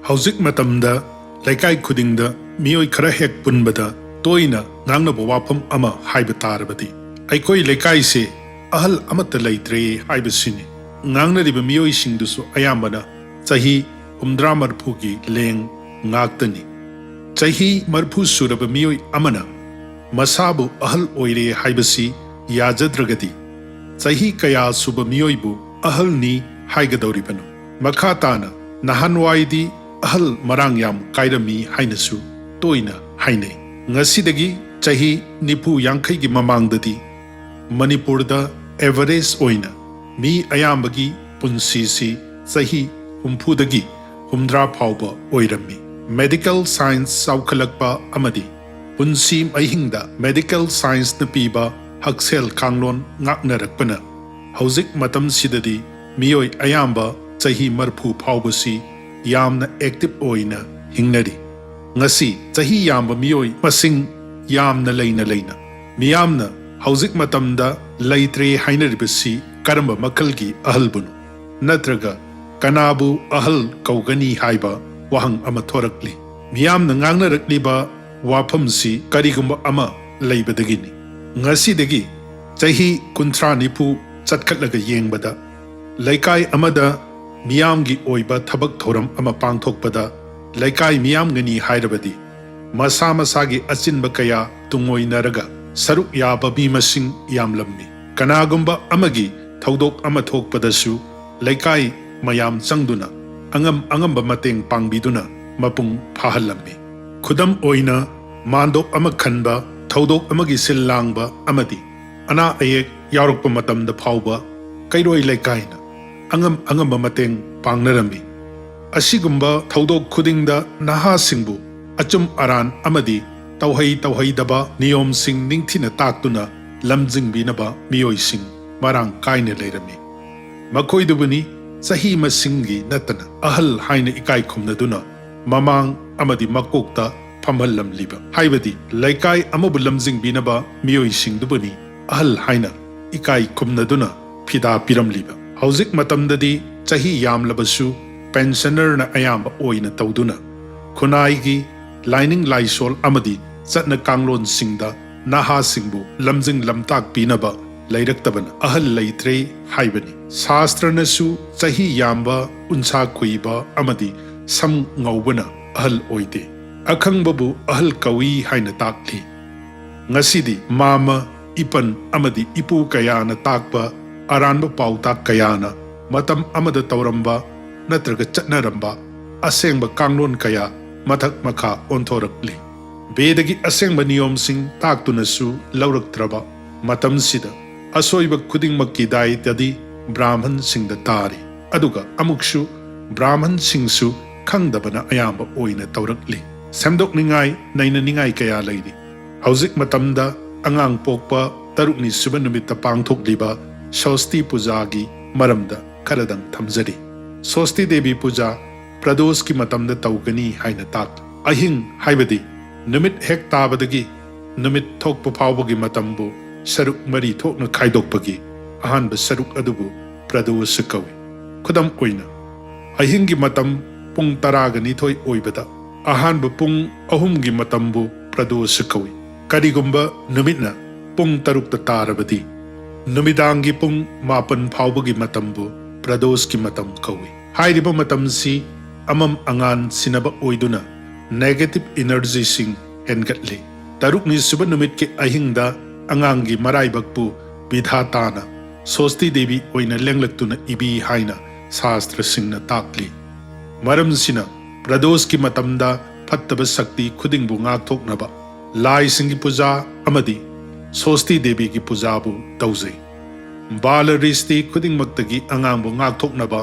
Hauzik matamda laikai khudingda mioi khara hek punbada toina ngangnaba wafam ama haiba tarabadi aikoi laikai se ahal amata leitre haibasini ngangnariba mioi singdusu ayambana chahi 60 gi leng ngaktani chahi marphu suraba mioi amana masabu ahal oire haibasi yajadragadi chahi kaya suba mioibu ahal ni haigadoribanu makhatana nahanwaidi ahal marang yam kairami hainasu toina hainai ngasidagi chahi nipu yankai gi mamangdadi manipurda average oina mi ayambagi punsi si chahi humphudagi humdra phauba oirami medical science saukhalakpa amadi punsi ahingda medical science na piba haksel kanglon ngaknarakpana hauzik matam sidadi mioi ayamba chahi marphu phaubasi yamna active oina hingnari ngasi chahi yamba mioi masing yamna leina miyamna hauzik matamda leitre hainaribasi karamba makalgi ahalbunu natraga kanabu ahal kaugani haiba wahang ama thorakli miyamna ngangnarakliba wafamsi karigumba ama leibadagini ngasidagi chahi 30 chatkatlaga yengbada laikai amada miyamgi oiba thabak thoram ama pangthokpada laikai miyamgani hairabadi masa masagi achinba kaya tungoinaraga saruk yaba bimasing yamlammi kanagumba amagi thaudok ama thokpadasu laikai mayam changduna angamba mateng pangbiduna mapung phahallammi khudam oina mandok ama khanba thaudok amagi sillangba amadi ana ayek yarokpa matamda phauba kairoi laikaina angamba mateng pangnarami asigumba thaudok khudingda naha singbu achum aran amadi tauhai daba niyom sing ningthina taktuna lamjingbinaba miyoi sing marang kaina leirami makhoidubuni sahi masingi natana ahal haina ikai khumnaduna mamang amadi makokta phamhallam liba haibadi laikai amabu lamjingbinaba miyoi singdubuni ahal haina ikai khumnaduna phida piram liba hauzik matamdadi chahi yamlabasu pensioner na ayamba oina tawduna khunai gi lining laisol amadi chatna kanglon singda naha singbu lamjing lamtak pinaba leiraktabana ahal leitre haibani shastra su chahi yamba unsa kuiba amadi sam ngaubana ahal oide akhangbabu ahal kawi haina takli ngasidi mama ipan amadi ipu kayana takba aranba pautak kayana matam amada tauramba natraga chatnaramba asengba kanglon kaya mathak makha onthorakli bedagi asengba niyom sing taktunasu lauraktraba matam sida asoiba khudingmakki dai tadi brahman singda tari aduga amukshu brahman singsu khangdabana ayamba oina taurakli semdokningai nainaningai kaya leidi hauzik matamda angang pokpa tarukni suba numitta pangthokliba Shashthi Puja gi maramda karadang tamjari Shashthi Devi Puja prados ki matamda taugani haina tak ahing haibadi numit hek tabadagi numit thokpa phawbagi matambu saruk mari thokna khaidokpagi ahanba saruk adubu prados kawi khudam oina ahing gi matam pung taragani thoi oibada ahanba pung ahum gi matambu prados kawi karigumba numitna pung tarukta tarabadi numidangi pung mapan phawbagi matambu prados ki matam kawi hairiba matam si amam angan sinaba oiduna negative energy sing hengatli tarukni suba numit ke ahingda angangi maraibakpu bidhatana Shashthi Devi oina lenglaktuna ibi haina shastra singna takli maram sina prados ki matamda phattaba sakti khudingbu ngakthoknaba lai singi puja amadi Shashthi Devi ki pujabu tauzai bala risti khudingmaktagi angangbu ngakthoknaba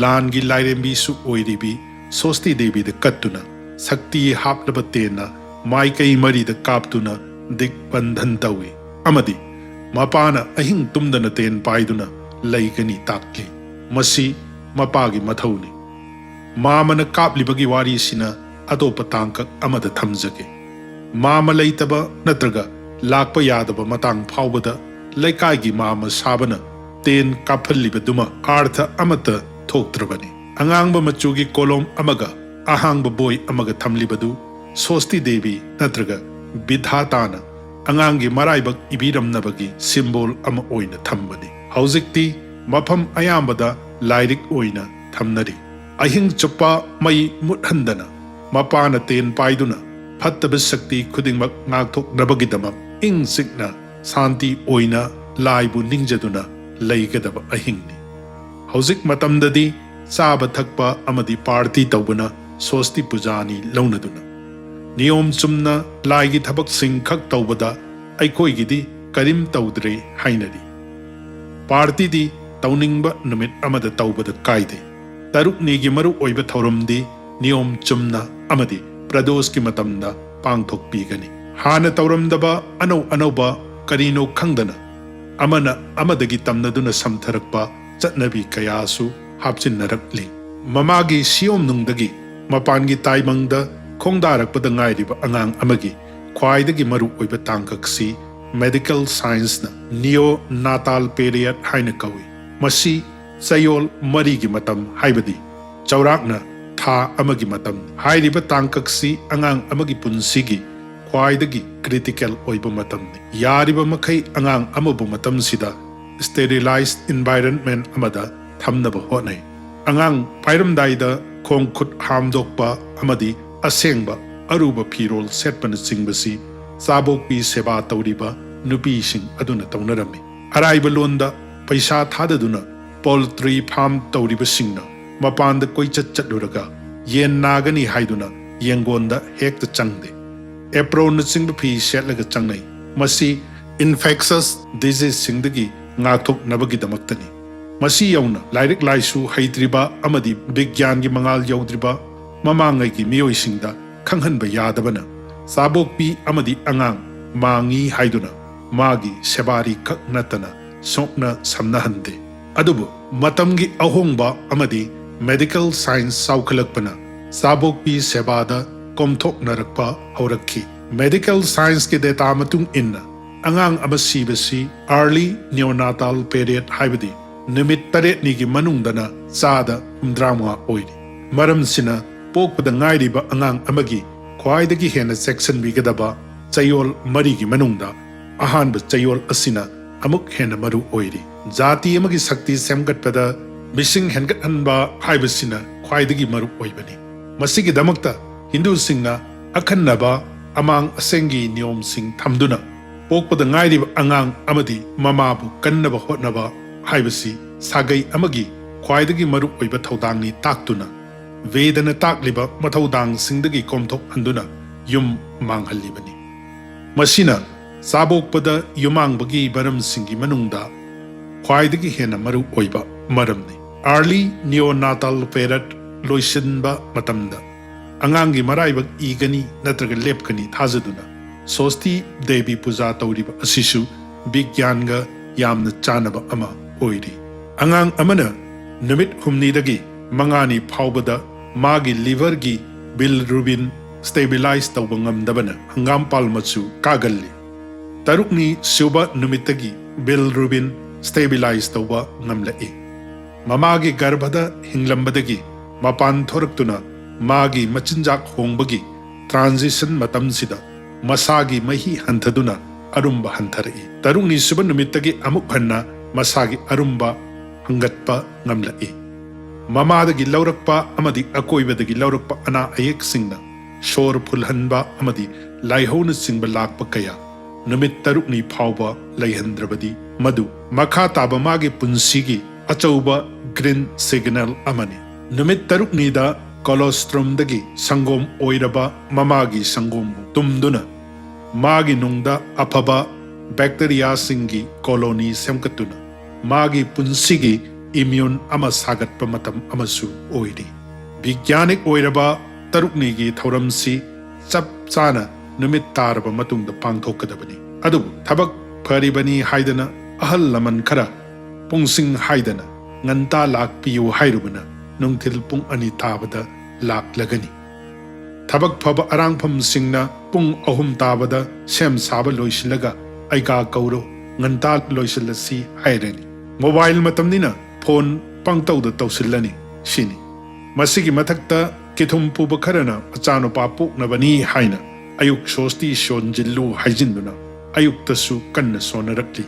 langi lairembi su oiribi Shashthi Devi da kattuna sakti haplaba tena maikai mari da kaptuna dik bandhan tawi amadi mapana ahing tumdana ten paiduna laikani takli masi mapagi mathauni mamana kaplibagi wari sina atopa tangkak amada thamjage mama leitaba natraga lakpa yadaba matang phawbada laikai gi mama sabana ten kaphalibaduma artha amata thoktrabani angangba machugi kolom amaga ahangba boy amaga thamlibadu Shashthi Devi natraga Bidhatana angangi maraibak ibiramnabagi symbol ama oina thambani. Haujikti mafam ayambada lairik oina thamnari. Ahing chuppa mai muthandana mapana ten paiduna phattaba shakti khudingmak ngakthok nabagidamak ing sikna santi oina laibu ningjaduna leigadaba ahingni. Haujik matamdadi chaba thakpa amadi party tawbana Shashthi Puja ni launaduna. Niyom chumna laigi thabak sing khak tawbada aikoigidi karim tawdre hainari. Party di tauningba numit amada tawbada kaide. Taruknigi Maru Oiba thauramdi niyom chumna amadi pradoski matamda pangthok pigani. Hana tawramdaba anauba karino khangdana amana amadagi tamnaduna samtharakpa chatnabi kayasu hapchinnarakli. Mamagi siyom nungdagi mapangi taimangda khongdarakpada ngairiba angang amagi khwaidagi maru oiba tangkaksi medical science na neonatal period haina kawi. Masi chayol marigi matam haibadi chaurakna tha amagi matam hairiba tangkaksi angang amagi punsigi khwaidagi critical oiba matamni. Yariba makai angang amabu matam sida sterilized environment amada thamnaba honai. Angang pairamdaida khongkhut hamdokpa amadi asengba aruba phirol setpana singbasi sabokpi seba tawriba nupi sing aduna tawnarami. Araiba londa paisa thadaduna poultry farm tawriba singna mapanda koichat chatluraga yen nagani haiduna yengonda hekta changde. Apron singba phi setlaga changnai. Masi infectious disease singdagi ngakthok nabagidamaktani. Masi yauna lairik laisu haidriba amadi bigyangi mangal yaudriba mamangai ki miyoi singda khanghanba yadabana sabokpi amadi angang mangi haiduna magi sebari khak natana sokna samnahande. Adubu matamgi ahongba amadi medical science saukhalakpana sabokpi sebada komthok narakpa haurakhi. Medical science ke data matung inna angang ama sibasi early neonatal period haibadi numit taret nigi manungdana sada humdrama oiri. Maram sina pokpada ngairiba angang amagi khwaidagi hena section bigadaba chayol marigi manungda ahanba chayol asina amuk hena maru oiri. Jati amagi sakti semgatpada missing hengat hanba haibasina khwaidagi maru oibani. Masigi damakta Hindu singna akhannaba amang asengi niyom sing thamduna pokpada ngairiba angang amadi mamabu kannaba hotnaba haibasi sagai amagi khwaidagi maru oiba thodangni taktuna Vedana takliba mathaudang singdagi komthok handuna yum manghalibani. Masina sabokpada yumangbagi baram singi manungda khwaidagi hena maru oiba maramni. Early neonatal period loisinba matamda angangi maraibak igani natraga lepkani thazaduna Shashthi Devi Puja tawriba asisu bigyanga yamna chanaba ama oiri. Angang amana numit humnidagi mangani phawbada magi liver gi bilirubin stabilize tawba ngamdabana hangam palmachu kagalli. Tarukni suba numitagi bilirubin stabilize tawba ngamlai. Mamagi garbhada hinglambadagi mapan thoraktuna magi machinjak hongbagi transition matamsida masagi mahi hanthaduna arumba hanthari. Tarukni suba numitagi amuk hanna masagi arumba hangatpa ngamlai. Mamadagi laurakpa amadi akoibadagi laurakpa ana ayek singna shor phulhanba amadi laihona singba lakpa kaya numit tarukni phawba laihandrabadi madu makha taba magi punsigi achauba green signal amani. Numit tarukni da colostrum dagi sangom oiraba mamagi sangom tumduna magi nungda apaba bacteria singi colony semkatuna magi punsigi immune ama sagatpa matam amasu oiri. Vigyanik oiraba taruknigi thauramsi chap chana numit taraba matungda pangthokadabani. Adubu thabak pharibani haidana ahal laman khara pungsing haidana nganta lakpiyu hairubana nungthil pung ani tabada laklagani. Thabak phaba arangpham singna pung ahum tabada sem saba loisilaga aiga kauro nganta loisilasi hairani. Mobile matamnina phone pangtawda tawsillani sini. Masigi mathakta Kithum puba kharana machano pa poknabani haina ayuk Shashthi sonjillu haijinduna ayuk tasu kanna sonarakli.